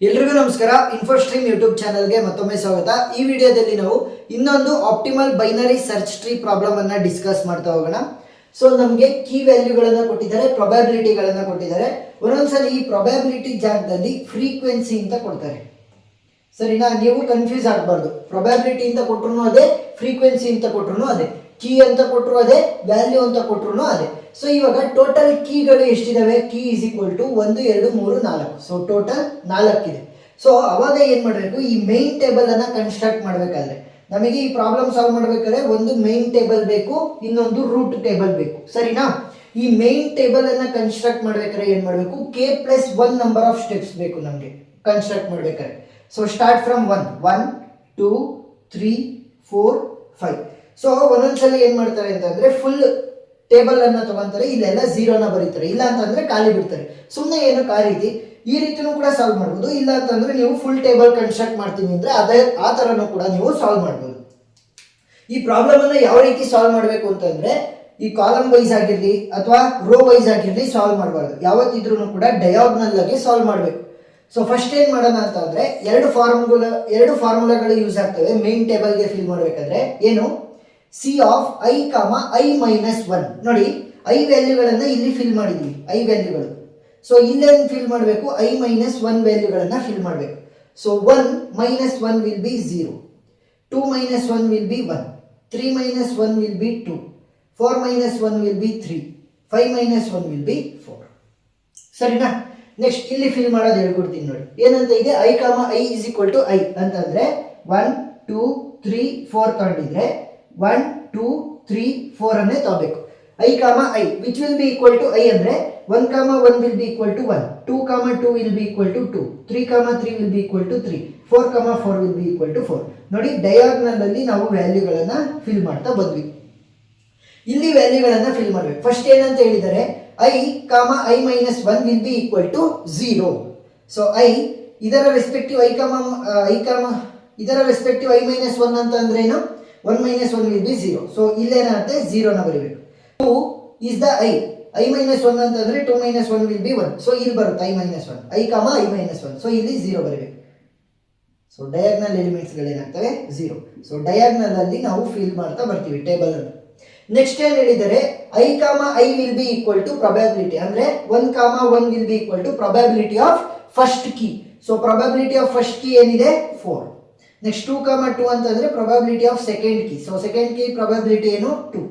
ಎಲ್ರಿಗೂ ನಮಸ್ಕಾರ. ಇನ್ಫೋಸ್ಟ್ರೀಮ್ ಯೂಟ್ಯೂಬ್ ಚಾನಲ್ಗೆ ಮತ್ತೊಮ್ಮೆ ಸ್ವಾಗತ. ಈ ವಿಡಿಯೋದಲ್ಲಿ ನಾವು ಇನ್ನೊಂದು optimal binary search tree problem ಅನ್ನ ಡಿಸ್ಕಸ್ ಮಾಡ್ತಾ ಹೋಗೋಣ. ಸೊ ನಮಗೆ ಕೀ ವ್ಯಾಲ್ಯೂಗಳನ್ನ ಕೊಟ್ಟಿದ್ದಾರೆ, ಪ್ರೊಬ್ಯಾಬಿಲಿಟಿಗಳನ್ನ ಕೊಟ್ಟಿದ್ದಾರೆ. ಒಂದೊಂದ್ಸಲ ಈ ಪ್ರೊಬ್ಯಾಬಿಲಿಟಿ ಜಾಗದಲ್ಲಿ ಫ್ರೀಕ್ವೆನ್ಸಿ ಅಂತ ಕೊಡ್ತಾರೆ. ಸರಿನಾ? ನೀವು ಕನ್ಫ್ಯೂಸ್ ಆಗಬಾರ್ದು. ಪ್ರೊಬ್ಯಾಬಿಲಿಟಿ ಅಂತ ಕೊಟ್ರು ಅದೇ, ಫ್ರೀಕ್ವೆನ್ಸಿ ಅಂತ ಕೊಟ್ರು ಅದೇ, ಕೀ ಅಂತ ಕೊಟ್ಟರು ಅದೇ, ವ್ಯಾಲ್ಯೂ ಅಂತ ಕೊಟ್ರು ಅದೇ. ಸೊ ಇವಾಗ ಟೋಟಲ್ ಕೀಗಳು ಎಷ್ಟಿದಾವೆ? Key is equal to 1 2 3 4. So total 4 ಇದೆ. ಸೊ ಅವಾಗ ಏನ್ ಮಾಡಬೇಕು? ಈ ಮೈನ್ ಟೇಬಲ್ ಅನ್ನ ಕನ್ಸ್ಟ್ರಕ್ಟ್ ಮಾಡಬೇಕಾದ್ರೆ ನಮಗೆ ಈ ಪ್ರಾಬ್ಲಮ್ ಸಾಲ್ವ್ ಮಾಡಬೇಕಾದ್ರೆ ಒಂದು ಮೈನ್ ಟೇಬಲ್ ಬೇಕು, ಇನ್ನೊಂದು ರೂಟ್ ಟೇಬಲ್ ಬೇಕು. ಸರಿನಾ? ಈ ಮೈನ್ ಟೇಬಲ್ ಅನ್ನ ಕನ್ಸ್ಟ್ರಕ್ಟ್ ಮಾಡ್ಬೇಕಾದ್ರೆ ಏನ್ ಮಾಡಬೇಕು? k+1 ನಂಬರ್ ಆಫ್ ಸ್ಟೆಪ್ಸ್ ಬೇಕು ನಮಗೆ ಕನ್ಸ್ಟ್ರಕ್ಟ್ ಮಾಡ್ಬೇಕಾದ್ರೆ. So start from 1 1 2 3 4 5. ಸೊ ಒಂದೊಂದ್ಸಲ ಏನ್ ಮಾಡ್ತಾರೆ ಅಂತಂದ್ರೆ ಫುಲ್ ಟೇಬಲ್ ಅನ್ನ ತಗೊಂತಾರೆ, ಇಲ್ಲೆಲ್ಲ ಝೀರೋನ ಬರೀತಾರೆ, ಇಲ್ಲ ಅಂತಂದ್ರೆ ಖಾಲಿ ಬಿಡ್ತಾರೆ. ಸುಮ್ಮನೆ ಏನಕ್ಕೆ ಆ ರೀತಿ? ಈ ರೀತಿನೂ ಕೂಡ ಸಾಲ್ವ್ ಮಾಡ್ಬೋದು. ಇಲ್ಲ ಅಂತಂದ್ರೆ ನೀವು ಫುಲ್ ಟೇಬಲ್ ಕನ್ಸ್ಟ್ರಕ್ಟ್ ಮಾಡ್ತೀನಿ ಅಂದ್ರೆ ಆ ತರನೂ ಕೂಡ ನೀವು ಸಾಲ್ವ್ ಮಾಡ್ಬೋದು. ಈ ಪ್ರಾಬ್ಲಮ್ ಅನ್ನ ಯಾವ ರೀತಿ ಸಾಲ್ವ್ ಮಾಡಬೇಕು ಅಂತಂದ್ರೆ ಈ ಕಾಲಮ್ ವೈಸ್ ಆಗಿರ್ಲಿ ಅಥವಾ ರೋ ವೈಸ್ ಆಗಿರ್ಲಿ ಸಾಲ್ವ್ ಮಾಡಬಾರ್ದು. ಯಾವತ್ತಿದ್ರೂ ಕೂಡ ಡಯಾಗ್ನಲ್ ಆಗಿ ಸಾಲ್ವ್ ಮಾಡಬೇಕು. ಸೊ ಫಸ್ಟ್ ಏನ್ ಮಾಡೋಣ ಅಂತಂದ್ರೆ ಎರಡು ಫಾರ್ಮುಲಾಗಳು ಯೂಸ್ ಆಗ್ತವೆ ಮೇನ್ ಟೇಬಲ್ಗೆ ಫಿಲ್ ಮಾಡಬೇಕಾದ್ರೆ. ಏನು? C of I comma I minus 1. ನೋಡಿ, ಐ ವ್ಯಾಲ್ಯೂಗಳನ್ನ ಇಲ್ಲಿ ಫಿಲ್ ಮಾಡಿದ್ವಿ, ಐ ವ್ಯಾಲ್ಯೂಗಳು. ಸೊ ಇಲ್ಲೇನು ಫಿಲ್ ಮಾಡಬೇಕು? ಐ ಮೈನಸ್ 1 ವ್ಯಾಲ್ಯೂಗಳನ್ನ ಫಿಲ್ ಮಾಡಬೇಕು. So 1 minus 1 will be 0, 2 minus 1 will B 1, 3 minus 1 will be 2, 4 minus 1 will B 3, 5 minus 1 will B 4. ಸರಿನಾ? ನೆಕ್ಸ್ಟ್ ಇಲ್ಲಿ fill ಮಾಡೋದು ಹೇಳ್ಕೊಡ್ತೀನಿ ನೋಡಿ. ಏನಂತ ಇದೆ? I comma i is equal to i ಅಂತಂದ್ರೆ 1 2 3 4 ತಗೊಂಡಿದ್ರೆ 1 2 3 4 ಅನ್ನೇ ತಗೋಬೇಕು. I comma i which will be equal to i ಅಂದ್ರೆ 1 comma 1 will be equal to 1, 2 comma 2 will be equal to 2, 3 ಕಾಮ 3 ವಿಲ್ ಬಿ ಈಕ್ವಲ್ ಟು 3, 4 ಕಾಮ 4 ವಿಲ್ ಬಿ ಈಕ್ವಲ್ ಟು 4. ನೋಡಿ, diagonal ಅಲ್ಲಿ ನಾವು ವ್ಯಾಲ್ಯೂಗಳನ್ನ fill ಮಾಡ್ತಾ ಬಂದ್ವಿ. ಇಲ್ಲಿ ವ್ಯಾಲ್ಯೂಗಳನ್ನ ಫಿಲ್ ಮಾಡಬೇಕು. ಫಸ್ಟ್ ಏನಂತ ಹೇಳಿದರೆ i comma I minus 1 will be equal to 0. So i ಇದರ ರೆಸ್ಪೆಕ್ಟಿವ್ ಇದರ ರೆಸ್ಪೆಕ್ಟಿವ್ ಐ ಮೈನಸ್ 1 ಅಂತ ಅಂದ್ರೆ ಏನು? 1 ಮೈನಸ್ 1 ವಿಲ್ ಬಿ 0. ಸೊ ಇಲ್ಲೇನಾಗುತ್ತೆ? 0 ನ ಬರೀಬೇಕು. 2 ಇಸ್ ದ ಐ ಮೈನಸ್ 1 ಅಂತಂದ್ರೆ 2 ಮೈನಸ್ 1 ವಿಲ್ ಬಿ 1. ಸೊ ಇಲ್ಲಿ ಬರುತ್ತೆ I minus 1, I comma I minus 1. So ಇಲ್ಲಿ 0 ಬರೀಬೇಕು. ಸೊ ಡಯಾಗ್ನಲ್ ಎಲಿಮೆಂಟ್ಸ್ ಗಳೇನಾಗ್ತವೆ? 0. ಸೊ ಡಯಾಗ್ನಲ್ ಅಲ್ಲಿ ನಾವು ಫಿಲ್ ಮಾಡ್ತಾ ಬರ್ತೀವಿ ಟೇಬಲ್ ಅನ್ನು. ನೆಕ್ಸ್ಟ್ ಏನ್ ಹೇಳಿದರೆ i comma i will be equal to probability ಅಂದ್ರೆ 1 comma 1 will be equal to probability of first key. So probability of first key ಏನಿದೆ? 4. ನೆಕ್ಸ್ಟ್ 2 ಕಾಮ 2 ಅಂತಂದ್ರೆ probability of second key. So second key probability ಏನು? 2.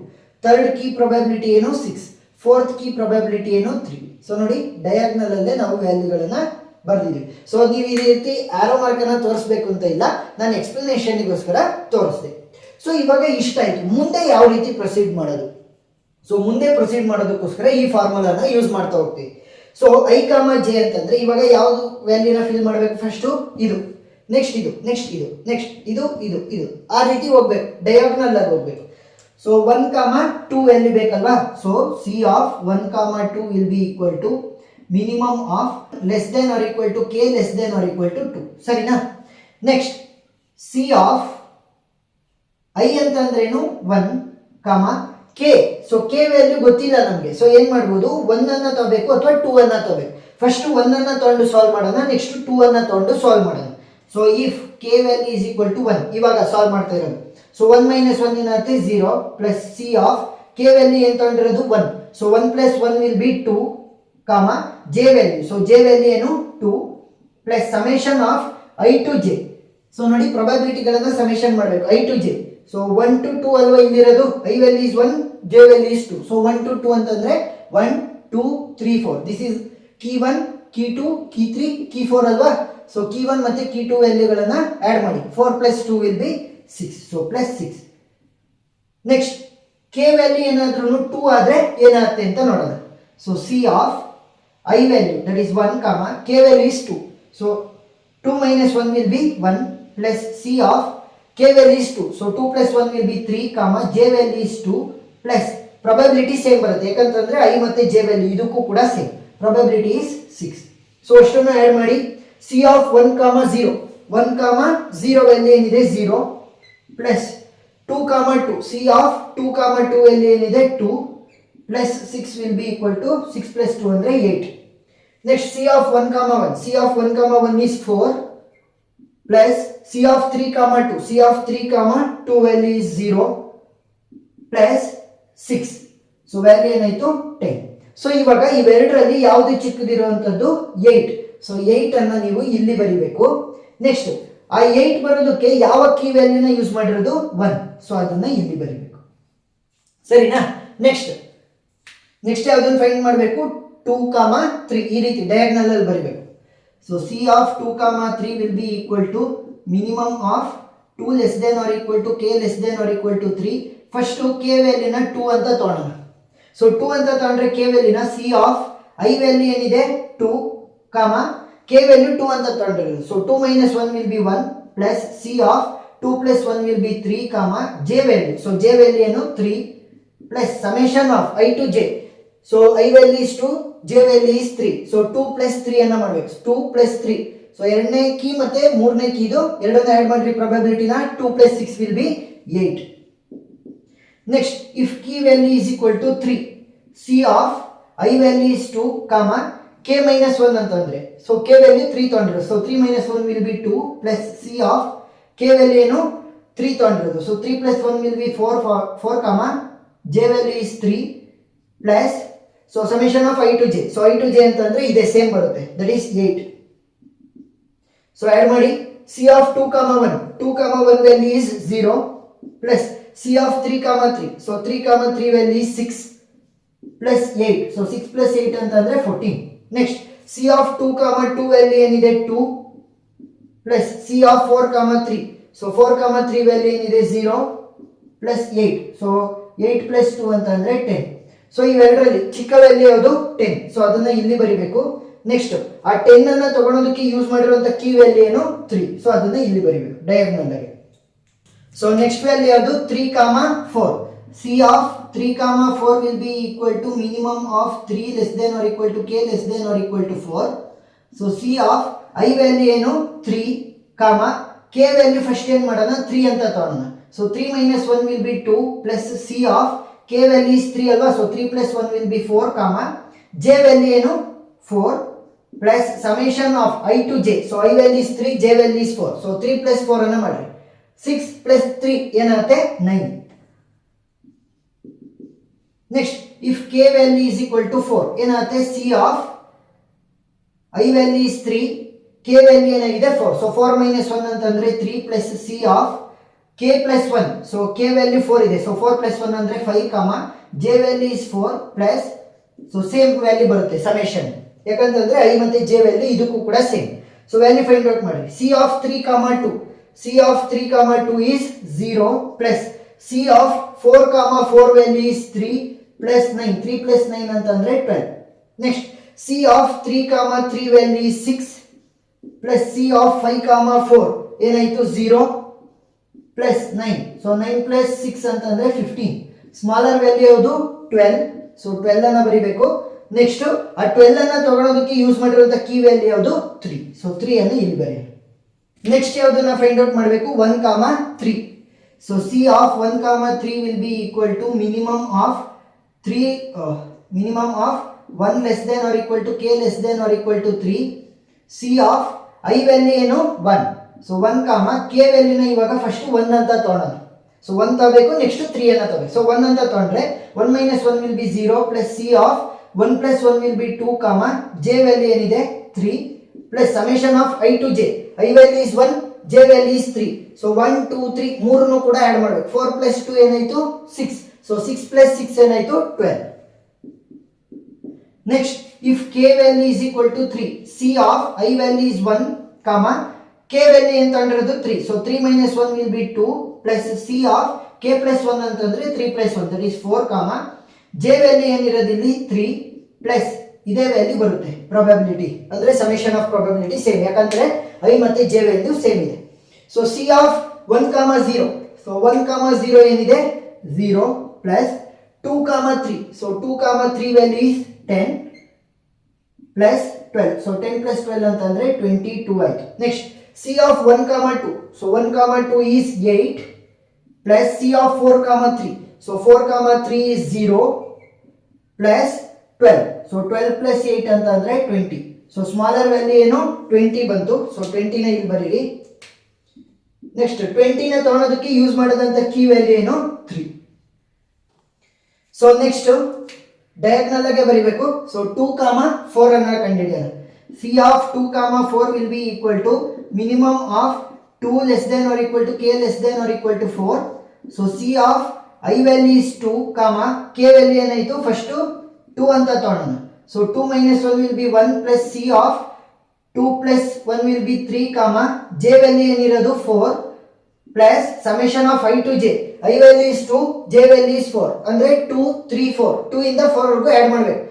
Third key probability ಏನು? 6. Fourth key probability ಏನು? 3. So ನೋಡಿ, diagonal ಅಲ್ಲೇ ನಾವು ವ್ಯಾಲ್ಯೂಗಳನ್ನ ಬರ್ದಿದ್ವಿ. So ನೀವು ಈ ರೀತಿ ಆರೋ ಮಾರ್ಕ್ ಅನ್ನ ತೋರಿಸ್ಬೇಕು ಅಂತ ಇಲ್ಲ, ನಾನು ಎಕ್ಸ್ಪ್ಲನೇಷನ್ಗೋಸ್ಕರ ತೋರಿಸಿದೆ. ಸೊ ಇವಾಗ ಇಷ್ಟ ಆಯ್ತು. ಮುಂದೆ ಯಾವ ರೀತಿ ಪ್ರೊಸೀಡ್ ಮಾಡೋದು? ಸೊ ಮುಂದೆ ಪ್ರೊಸೀಡ್ ಮಾಡೋದಕ್ಕೋಸ್ಕರ ಈ ಫಾರ್ಮುಲಾನ ಯೂಸ್ ಮಾಡ್ತಾ ಹೋಗ್ತೀವಿ. ಸೊ ಐ ಕಾಮ ಜೆ ಅಂತಂದ್ರೆ ಇವಾಗ ಯಾವ್ದು ವ್ಯಾಲ್ಯೂನ ಫಿಲ್ ಮಾಡಬೇಕು? ಫಸ್ಟ್ ಇದು, ನೆಕ್ಸ್ಟ್ ಇದು, ನೆಕ್ಸ್ಟ್ ಇದು, ನೆಕ್ಸ್ಟ್ ಇದು, ಇದು, ಇದು, ಆ ರೀತಿ ಹೋಗ್ಬೇಕು, ಡಯಾಗ್ನಲ್ ಆಗಿ ಹೋಗ್ಬೇಕು. ಸೊ 1 ಕಾಮ 2 ವ್ಯಾಲ್ಯೂ ಬೇಕಲ್ವಾ? So C of 1 comma 2 will be equal to minimum of less than or equal to k less than or equal to 2. ಸರಿನಾ? ನೆಕ್ಸ್ಟ್ ಸಿ ಆಫ್ ಐ ಅಂತಂದ್ರೇನು? 1 ಕಾಮ ಕೆ. ಸೊ ಕೆ ವ್ಯಾಲ್ಯೂ ಗೊತ್ತಿಲ್ಲ ನಮಗೆ. So ಏನ್ ಮಾಡ್ಬೋದು? 1 ಅನ್ನ ತಗೋಬೇಕು ಅಥವಾ 2 ಅನ್ನ ತಗೋಬೇಕು. ಫಸ್ಟ್ 1 ಅನ್ನ ತಗೊಂಡು ಸಾಲ್ವ್ ಮಾಡೋಣ, ನೆಕ್ಸ್ಟ್ 2 ಅನ್ನ ತಗೊಂಡು ಸಾಲ್ವ್ ಮಾಡೋಣ. So if k value is equal to 1, ಇವಾಗ ಸಾಲ್ವ್ ಮಾಡ್ತಾ ಇರೋದು. ಸೊ 1 ಮೈನಸ್ 1 ಏನಾಗುತ್ತೆ? 0 plus C of K value ಏನ್ ತಗೊಂಡಿರೋದು? 1. So 1 plus 1 will be 2 comma J value. So J value ಏನು? 2 plus summation of I to J. So ನೋಡಿ, ಪ್ರೊಬ್ಯಾಬಿಲಿಟಿಗಳನ್ನ summation ಮಾಡಬೇಕು I to J. So 1 to 2 ಅಲ್ವಾ ಇಲ್ಲಿರೋದು? I value is 1, J value is 2. So 1 to 2 ಅಂತಂದ್ರೆ 1 2 3 4. This is key 1, key 2, key 3, key 4 ಅಲ್ವಾ? So key 1 ಮತ್ತೆ key 2 ವ್ಯಾಲ್ಯೂಗಳನ್ನ add ಮಾಡಿ. 4 plus 2 will B 6. So plus 6. Next K value ಏನಾದ್ರೂ 2 ಆದ್ರೆ ಏನಾಗುತ್ತೆ ಅಂತ ನೋಡೋಣ. So C of I value that is 1 ಕಾಮ K value is 2. So 2 minus 1 will B 1 plus C of K value is 2. So 2 plus 1 will B 3 ಕಾಮ J value is 2 plus probability same ಬರುತ್ತೆ, ಯಾಕಂತಂದ್ರೆ I ಮತ್ತೆ J value ಇದಕ್ಕೂ ಕೂಡ same. Probability is 6. So ಅಷ್ಟನ್ನು add ಮಾಡಿ. C of 1 ಕಾಮ 0, 1 ಕಾಮ 0 ವ್ಯಾಲ್ಯೂ ಏನಿದೆ? 0 plus 2 comma 2. C of 2 comma 2 value ಏನಿದೆ? 2 plus 6 will be equal to 6 plus 2 ಅಂದ್ರೆ 8. Next C of 1 comma 1. C of 1 comma 1 is 4 plus C of 3 comma 2. C of 3 comma 2 value is 0 plus 6. So value ಏನಾಯ್ತು 10. So ಇವಾಗ ಇವೆರಡರಲ್ಲಿ ಯಾವುದು ಚಿಕ್ಕದಿರುವಂತದ್ದು 8. So 8 ಅನ್ನ ನೀವು ಇಲ್ಲಿ ಬರಿಬೇಕು. Next ಆ 8 ಬರೋದಕ್ಕೆ ಯಾವ ಕೀ ವ್ಯಾಲ್ಯೂನ ಯೂಸ್ ಮಾಡಿರೋದು 1. ಸೊ ಅದನ್ನ ಇಲ್ಲಿ ಬರಿಬೇಕು. ಸರಿನಾ? ನೆಕ್ಸ್ಟ್ ಯಾವ್ದನ್ನ ಫೈಂಡ್ ಮಾಡಬೇಕು? 2, 3 ಈ ರೀತಿ ಡಯಾಗ್ನಲ್ ಅಲ್ಲಿ ಬರಿಬೇಕು. So C of 2, 3 will be equal to minimum of 2 less than or equal to k less than or equal to 3. First k ವ್ಯಾಲ್ಯೂನ 2 ಅಂತ ತಗೊಳ್ಳೋಣ. ಸೊ 2 ಅಂತ ತಗೊಂಡ್ರೆ k ವ್ಯಾಲ್ಯೂನ C of I value ಏನಿದೆ 2, k ವ್ಯಾಲ್ಯೂ 2 ಅಂತ ತಗೊಂಡಿರೋದು. So 2 minus 1 will be 1 plus C of 2 plus 1 will be 3, j value. So j value ಏನು 3 plus summation of I to j. So I value is 2, j value is 3. So 2 plus 3 ಅನ್ನ ಮಾಡಬೇಕು. 2 plus 3. So ಎರಡನೇ key ಮತ್ತೆ ಮೂರನೇ key ಇದು ಎರಡನ್ನ add ಮಾಡ್ರಿ ಪ್ರಾಬಬಿಲಿಟಿನ. 2 plus 6 will be 8. Next if key value is equal to 3, C of I value is 2, k minus 1 ಅಂತಂದ್ರೆ so k value 3 ತಗೊಂಡಿರೋದು. So 3 minus 1 will be 2 plus C of k value ಏನು 3 ತಗೊಂಡಿರೋದು. So 3 plus 1 will be 4, j value is 3 plus so summation of I to j. so I to j ಅಂತಂದ್ರೆ ಇದೆ same ಬರುತ್ತೆ, that is 8. so add ಮಾಡಿ C of 2, 1. 2, 1 value is 0 plus C of 3, 3. so 3, 3 value is 6 plus 8. so 6 plus 8 ಅಂತಂದ್ರೆ 14. next C of 2, 2 value ಏನಿದೆ 2 plus C of 4, 3. so 4, 3 value ಏನಿದೆ 0 plus 8. so 8 plus 2 ಅಂತಂದ್ರೆ 10. So ಇವೆರಡರಲ್ಲಿ ಚಿಕ್ಕ value ಯಾವುದು 10. So ಅದನ್ನ ಇಲ್ಲಿ ಬರಿಬೇಕು. ನೆಕ್ಸ್ಟ್ ಆ 10 ಅನ್ನ ತಗೊಳೋದಕ್ಕೆ ಯೂಸ್ ಮಾಡಿರುವಂತ ಕೀ ವ್ಯಾಲ್ಯೂ ಏನು 3. ಸೊ ಅದನ್ನ ಇಲ್ಲಿ ಬರಿಬೇಕು ಡಯಾಗ್ನಲ್ ಆಗಿ. ಸೊ ನೆಕ್ಸ್ಟ್ ವ್ಯಾಲ್ಯೂ ಯಾವುದು 3, 4. C of 3, 4 will be equal to minimum of 3 less than or equal to k less than or equal to 4. So C of I value ಏನು 3, k value first ಏನ್ ಮಾಡೋಣ 3 ಅಂತ ತಗೊಳ್ಳೋಣ. So 3 minus 1 will be 2 plus C of k value is 3 ಅಲ್ವಾ. So 3 plus 1 will be 4, j value ಏನು 4 plus summation of I to j. so I value is 3, j value is 4. So 3 plus 4 ಅನ್ನ ಮಾಡ್ರಿ. 6 plus 3 ಏನಾಗುತ್ತೆ 9. Next if k value is equal to 4 ಏನಾಗುತ್ತೆ C of I value is 3, k value ಏನಾಗಿದೆ 4. So 4 minus 1 ಅಂತಂದ್ರೆ 3 plus C of k plus 1. so k value 4 ಇದೆ. so 4 plus 1 ಅಂದ್ರೆ 5, j value is 4 plus so same value ಬರುತ್ತೆ summation. ಯಾಕಂತಂದ್ರೆ I ಮತ್ತೆ j value ಇದಕ್ಕೂ ಕೂಡ same. so value find out ಮಾಡಿ. C of 3, 2. C of 3, 2 is 0 plus C of 4, 4 value is 3 plus 9. 3 plus 9 ಅಂತಂದ್ರೆ 12. next C of 3, 3 value is 6 plus C of 5, 4 ಏನಾಯ್ತು 0 plus 9. so 9 plus 6 ಅಂತಂದ್ರೆ 15. Smaller value ಯಾವುದು 12. So 12 ಅನ್ನ ಬರಿಬೇಕು. Next ಆ 12 ಅನ್ನ ತಗೊಳ್ಳೋದಕ್ಕೆ ಯೂಸ್ ಮಾಡಿರುವಂತ ಕೀ ವ್ಯಾಲ್ಯೂ ಯಾವುದು 3. ಸೊ 3 ಅನ್ನು ಇಲ್ಲಿ ಬರೆಯೋಣ. ನೆಕ್ಸ್ಟ್ ಯಾವ್ದನ್ನ ಫೈಂಡ್ ಔಟ್ ಮಾಡಬೇಕು 1, 3. So C of 1, 3 will be equal to minimum of 1 less than or equal to k less than or equal to 3. C of I value ಏನು 1. So 1, k ವ್ಯಾಲ್ಯೂನ ಇವಾಗ first 1 ಅಂತ ತಗೊಳ್ಳೋಣ. So 1 ತಗೋಬೇಕು, next 3 ಅನ್ನ ತಗೋಬೇಕು. So 1 ಅಂತ ತಗೊಂಡ್ರೆ 1 minus 1 will be 0 plus C of 1 plus 1 will be 2, j value ಏನಿದೆ 3 plus summation of I to j. I value is 1, j value is 3. So 1, 2, 3 ಮೂರನ್ನು ಕೂಡ ಆಡ್ ಮಾಡಬೇಕು. 4 plus 2 ಏನಾಯ್ತು 6. ಸೊ 6 plus 6 ಏನಾಯ್ತು 12. Next if k value is equal to 3, C of I value is 1, k value ಅಂತ ಅಂದಿರೋದು 3. So 3 minus 1 will be 2 plus C of k plus 1 ಅಂತಂದ್ರೆ 3 plus 1 that is 4, j value ಏನಿರೋದು ಇಲ್ಲಿ 3 plus ಇದೇ value ಬರುತ್ತೆ probability ಅಂದ್ರೆ summation of probability same, ಯಾಕಂದ್ರೆ I ಮತ್ತೆ j value same ಇದೆ. So C of 1, 0. So 1, 0 ಏನಿದೆ 0 plus 2, 3. So 2, 3 value is 10 plus 12. So 10 plus 12 ಅಂತಂದ್ರೆ 22 ಆಯ್ತು. Next C of 1, 2. So 1, 2 is 8 plus C of 4, 3. So 4, 3 is 0 plus 12. So 12 plus 8 ಅಂತಂದ್ರೆ 20. So smaller value ಏನು 20 ಬಂತು. So 20ನ ಇಲ್ಲಿ ಬರೀರಿ. Next 20ನ ತಗೊಳೋದಕ್ಕೆ use ಮಾಡೋದಂತ ಕೀ ವ್ಯಾಲ್ಯೂ ಏನು 3. ಸೊ ನೆಕ್ಸ್ಟ್ ಡಯಾಗ್ನಲ್ ಆಗಿ ಬರೀಬೇಕು. ಸೊ 2, 4 ಅನ್ನ ಕಂಡುಹಿಡಿಯೋಣ. C of 2, 4 will be equal to minimum of 2 less than or equal to k less than or equal to 4. So C of I value is 2, k value ಏನಾಯಿತು first 2 ಅಂತ ತಗೊಳ್ಳೋಣ. So 2 minus 1 will be 1 plus C of 2 plus 1 will be 3, j value ಏನಿರೋದು 4 plus summation of I to j. I value is 2, j value is 4. ಅಂದ್ರೆ 2, 3, 4. 2 ಇಂದ 4 ವರೆಗೂ add ಮಾಡಬೇಕು.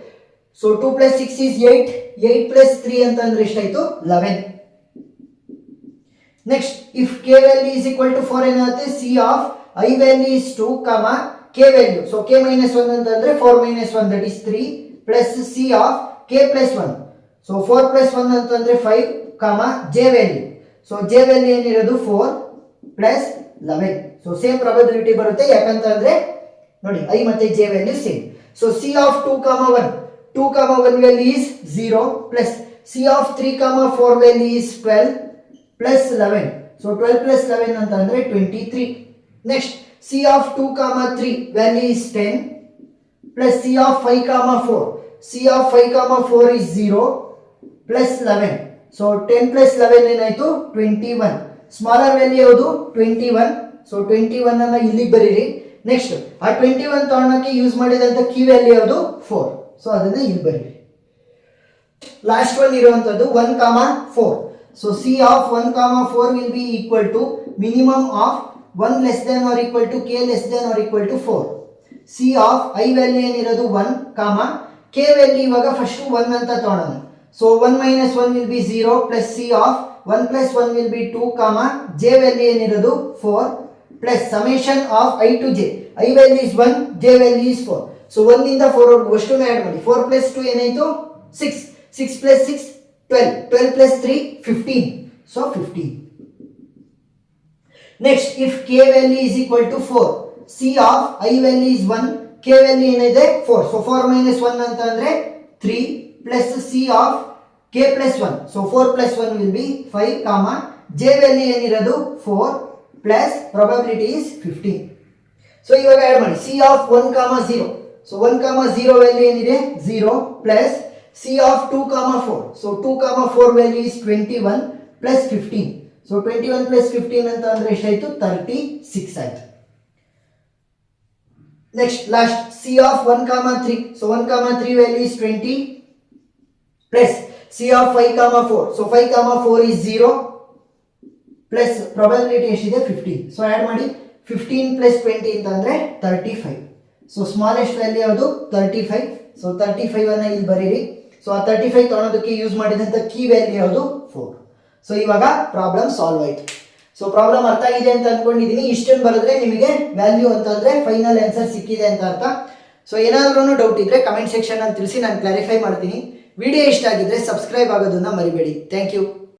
So 2 plus 6 is 8. 8 plus 3 ಅಂತ ಅಂದ್ರೆ ಎಷ್ಟಾಯ್ತು 11. Next if k value is equal to 4 ಏನಾಗುತ್ತೆ C of I value is 2, k value. So k minus 1 ಅಂತ ಅಂದ್ರೆ 4 minus 1 that is 3 plus C of k plus 1. So 4 plus 1 ಅಂತ ಅಂದ್ರೆ 5, j value. So j value ಏನಿರೋದು 4 plus 11. So same probability ಬರುತ್ತೆ ಯಾಕಂತಂದ್ರೆ ನೋಡಿ I ಮತ್ತೆ j value same. So C of 2, 1. 2, 1 value is 0 plus C of 3, 4 value is 12 plus 11. So 12 plus 11 ಅಂತ ಅಂದ್ರೆ 23. Next C of 2, 3 value is 10 plus C of 5, 4. C of 5, 4 is 0 plus 11. So 10 plus 11 ಏನಾಯ್ತು 21. Smaller value ಯಾವುದು 21. So 21 ಅನ್ನ ಇಲ್ಲಿ ಬರೀರಿ. Next ಆ 21 ತಗೊಳ್ಳೋಕೆ use ಮಾಡಿದಂತ ಕೀ ವ್ಯಾಲ್ಯೂ ಯಾವುದು 4. ಸೊ ಅದನ್ನ ಇಲ್ಲಿ ಬರೀರಿ. ಲಾಸ್ಟ್ ಒನ್ ಇರುವಂತದ್ದು 1, 4. So C of 1, 4 will be equal to minimum of 1 less than or equal to k less than or equal to 4. C of I value ಏನಿರೋದು 1, k value ಇವಾಗ first 1 ಅಂತ ತಗೊಳ್ಳೋಣ. So 1 minus 1 will be 0 plus C of 1 plus 1 will be 2, j value ಏನಿರೋದು 4 plus summation of I to j. I value is 1, j value is 4. So 1 ಇಂದ 4 ವರೆಗೂ ಅಷ್ಟನ್ನು add ಮಾಡಿ. 4 plus 2 ಏನಾಯಿತು 6. 6 plus 6 12. 12 plus 3 15. So 15. Next if k value is equal to 4, C of I value is 1, k value ಏನಿದೆ 4. So 4 minus 1 ಅಂತ ಅಂದ್ರೆ 3 plus C of k plus 1. So 4 plus 1 will be 5, j value ಏನಿರೋದು 4 plus probability is 15. So ಇವಾಗ add ಮಾಡಿ C of 1, 0. So 1, 0 value ಏನಿದೆ 0 plus C of 2, 4. So 2, 4 value is 21 plus 15. So 21 plus 15 ಅಂತ ಅಂದ್ರೆ ಎಷ್ಟಾಯ್ತು 36 ಆಯ್ತು. Next last C of 1, 3. So 1, 3 value is 20 plus C of 5, 4. So 5, 4 is 0 plus probability ಎಷ್ಟಿದೆ 15. So add ಮಾಡಿ 15 plus 20 ಅಂತ ಅಂದ್ರೆ 35. ಸೊ ಸ್ಮಾಲೆಸ್ಟ್ ವ್ಯಾಲ್ಯೂ ಯಾವುದು 35. ಸೊ 35 ಅನ್ನ ಇಲ್ಲಿ ಬರೀರಿ. ಸೊ ಆ 35 ತಗೊಳೋದಕ್ಕೆ ಯೂಸ್ ಮಾಡಿದಂತ ಕೀ ವ್ಯಾಲ್ಯೂ ಯಾವುದು 4. ಸೊ ಇವಾಗ ಪ್ರಾಬ್ಲಮ್ ಸಾಲ್ವ್ ಆಯ್ತು. ಸೊ ಪ್ರಾಬ್ಲಮ್ ಅರ್ಥ ಆಗಿದೆ ಅಂತ ಅನ್ಕೊಂಡಿದ್ದೀನಿ. ಇಷ್ಟನ್ನು ಬರೆದ್ರೆ ನಿಮಗೆ ವ್ಯಾಲ್ಯೂ ಅಂತಂದ್ರೆ ಫೈನಲ್ ಆನ್ಸರ್ ಸಿಕ್ಕಿದೆ ಅಂತ ಅರ್ಥ. ಸೊ ಏನಾದ್ರೂ ಡೌಟ್ ಇದ್ರೆ ಕಮೆಂಟ್ ಸೆಕ್ಷನ್ ಅಲ್ಲಿ ತಿಳಿಸಿ, ನಾನು ಕ್ಲಾರಿಫೈ ಮಾಡ್ತೀನಿ. ವಿಡಿಯೋ ಇಷ್ಟ ಆಗಿದ್ರೆ ಸಬ್ಸ್ಕ್ರೈಬ್ ಆಗೋದನ್ನ ಮರಿಬೇಡಿ. Thank you.